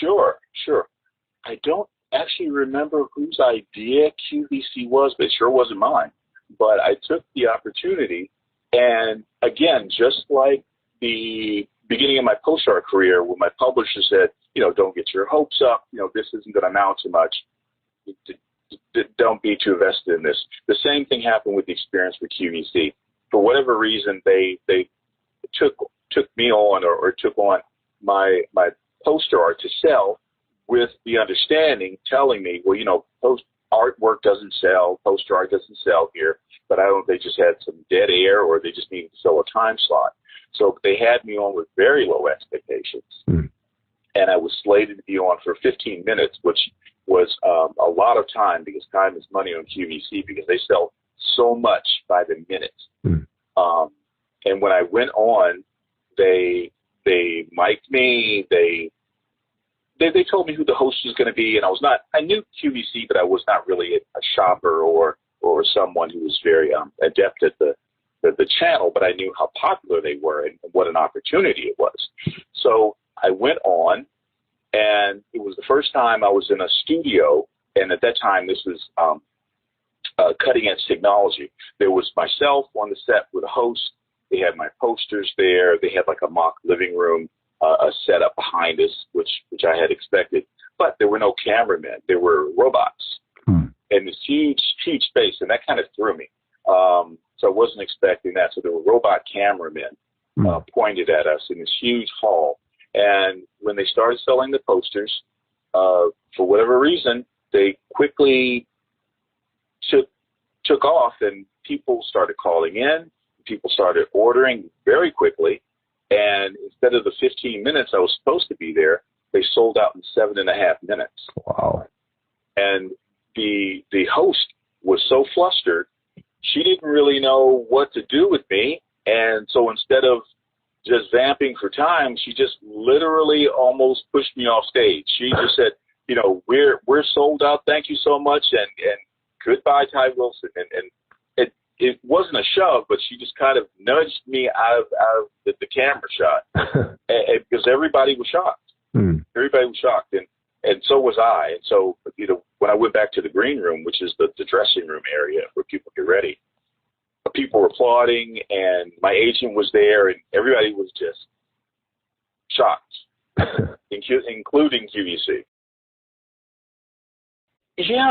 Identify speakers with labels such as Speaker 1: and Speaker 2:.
Speaker 1: Sure, sure. I don't actually remember whose idea QVC was, but it sure wasn't mine. But I took the opportunity, and again, just like the beginning of my postdoc career, when my publisher said, don't get your hopes up, this isn't going to amount to much. Don't be too invested in this. The same thing happened with the experience with QVC. For whatever reason, they took me on or took on my poster art to sell, with the understanding telling me, well, post artwork doesn't sell, poster art doesn't sell here, but they just had some dead air, or they just needed to sell a time slot. So they had me on with very low expectations. And I was slated to be on for 15 minutes, which was a lot of time, because time is money on QVC, because they sell so much by the minute. And when I went on, they mic'd me, they told me who the host was going to be, and I knew QVC, but I was not really a shopper or someone who was very adept at the channel, but I knew how popular they were and what an opportunity it was. So I went on, and it was the first time I was in a studio, and at that time this was cutting-edge technology. There was myself on the set with a host. They had my posters there. They had like a mock living room set up behind us, which I had expected. But there were no cameramen. There were robots in this huge space, and that kind of threw me. So I wasn't expecting that. So there were robot cameramen pointed at us in this huge hall. And when they started selling the posters, for whatever reason, they quickly took off, and people started calling in. People started ordering very quickly. And instead of the 15 minutes I was supposed to be there, they sold out in 7.5 minutes.
Speaker 2: Wow.
Speaker 1: And the host was so flustered, she didn't really know what to do with me. And so instead of just vamping for time, she just literally almost pushed me off stage. She just said, we're sold out. Thank you so much. And goodbye, Ty Wilson. And it wasn't a shove, but she just kind of nudged me out of the camera shot, because everybody was shocked. Everybody was shocked, and so was I. And so, when I went back to the green room, which is the dressing room area where people get ready, people were applauding, and my agent was there, and everybody was just shocked, including QVC. Yeah,